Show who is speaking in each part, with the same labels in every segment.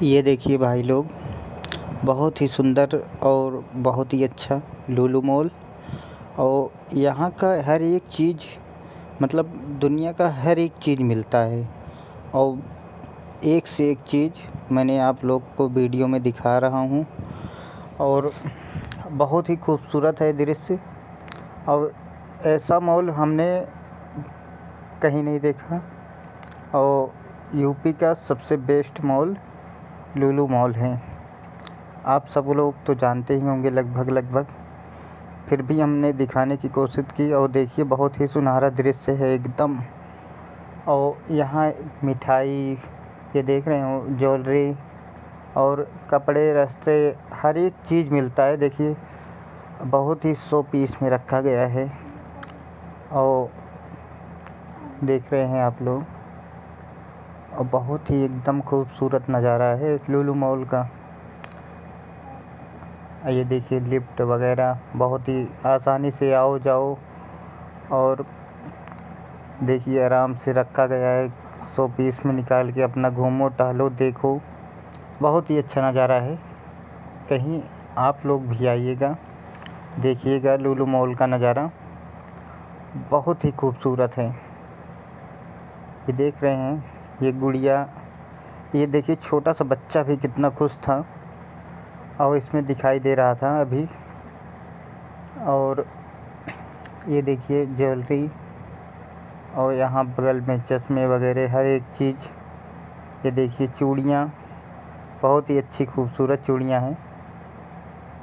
Speaker 1: ये देखिए भाई लोग, बहुत ही सुंदर और बहुत ही अच्छा लुलु मॉल। और यहाँ का हर एक चीज़, मतलब दुनिया का हर एक चीज़ मिलता है। और एक से एक चीज़ मैंने आप लोग को वीडियो में दिखा रहा हूँ। और बहुत ही खूबसूरत है दृश्य। और ऐसा मॉल हमने कहीं नहीं देखा। और यूपी का सबसे बेस्ट मॉल लुलु मॉल है। आप सब लोग तो जानते ही होंगे लगभग, फिर भी हमने दिखाने की कोशिश की। और देखिए, बहुत ही सुनहरा दृश्य है एकदम। और यहाँ मिठाई, ये देख रहे हो, ज्वेलरी और कपड़े, रस्ते, हर एक चीज़ मिलता है। देखिए, बहुत ही शो पीस में रखा गया है। और देख रहे हैं आप लोग, और बहुत ही एकदम खूबसूरत नज़ारा है लुलु मॉल का। ये देखिए, लिफ्ट वगैरह बहुत ही आसानी से आओ जाओ। और देखिए, आराम से रखा गया है, शो पीस में निकाल के अपना घूमो टहलो देखो। बहुत ही अच्छा नज़ारा है। कहीं आप लोग भी आइएगा, देखिएगा लुलु मॉल का नज़ारा, बहुत ही खूबसूरत है। ये देख रहे हैं, ये गुड़िया, ये देखिए छोटा सा बच्चा भी कितना खुश था और इसमें दिखाई दे रहा था अभी। और ये देखिए ज्वेलरी, और यहाँ बगल में चश्मे वगैरह हर एक चीज़। ये देखिए चूड़ियाँ, बहुत ही अच्छी खूबसूरत चूड़ियाँ हैं।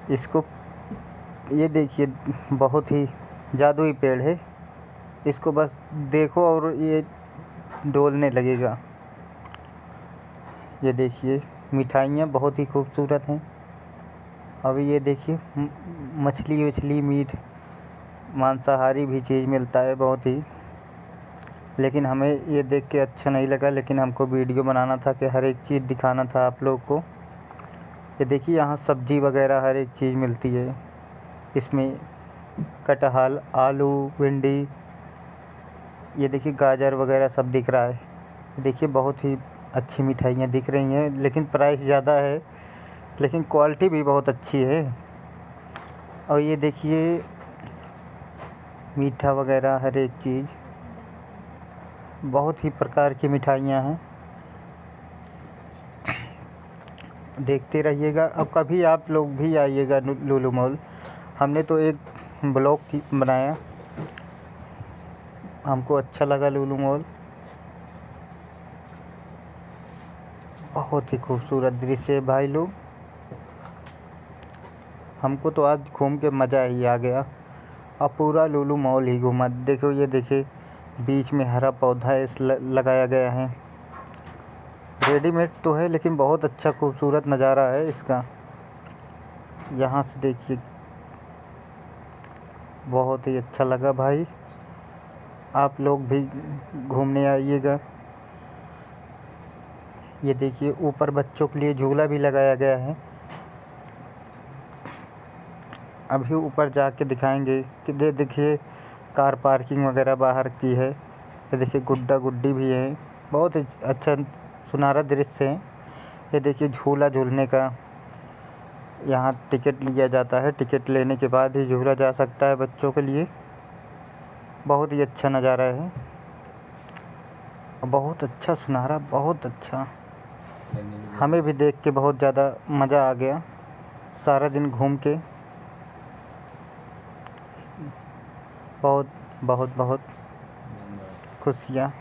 Speaker 1: इसको, ये देखिए, बहुत ही जादुई पेड़ है। इसको बस देखो और ये डोलने लगेगा। ये देखिए मिठाइयाँ बहुत ही खूबसूरत हैं। अब ये देखिए मछली वछली, मीट, मांसाहारी भी चीज़ मिलता है बहुत ही। लेकिन हमें ये देख के अच्छा नहीं लगा, लेकिन हमको वीडियो बनाना था कि हर एक चीज़ दिखाना था आप लोग को। ये देखिए, यहाँ सब्ज़ी वगैरह हर एक चीज़ मिलती है। इसमें कटहल, आलू, भिंडी, ये देखिए गाजर वगैरह सब दिख रहा है। ये देखिए, बहुत ही अच्छी मिठाइयाँ दिख रही हैं, लेकिन प्राइस ज़्यादा है, लेकिन क्वालिटी भी बहुत अच्छी है। और ये देखिए मीठा वगैरह हर एक चीज़, बहुत ही प्रकार की मिठाइयाँ हैं। देखते रहिएगा। अब कभी आप लोग भी आइएगा लुलु मॉल। हमने तो एक ब्लॉग बनाया, हमको अच्छा लगा लुलु मॉल। बहुत ही खूबसूरत दृश्य है भाई लोग। हमको तो आज घूम के मज़ा ही आ गया। अब पूरा लुलु मॉल ही घूमा। देखो, ये देखिए बीच में हरा पौधा इस लगाया गया है। रेडीमेड तो है, लेकिन बहुत अच्छा खूबसूरत नज़ारा है इसका। यहाँ से देखिए, बहुत ही अच्छा लगा भाई। आप लोग भी घूमने आइएगा। ये देखिए, ऊपर बच्चों के लिए झूला भी लगाया गया है। अभी ऊपर जाके दिखाएंगे कि देखिए कार पार्किंग वगैरह बाहर की है। ये देखिए गुड्डा गुड्डी भी है। बहुत ही अच्छा सुनहरा दृश्य है। ये देखिए झूला झूलने का, यहाँ टिकट लिया जाता है। टिकट लेने के बाद ही झूला जा सकता है बच्चों के लिए। बहुत ही अच्छा नज़ारा है, बहुत अच्छा सुनहरा, बहुत अच्छा। हमें भी देख के बहुत ज़्यादा मज़ा आ गया। सारा दिन घूम के बहुत बहुत बहुत खुशियाँ।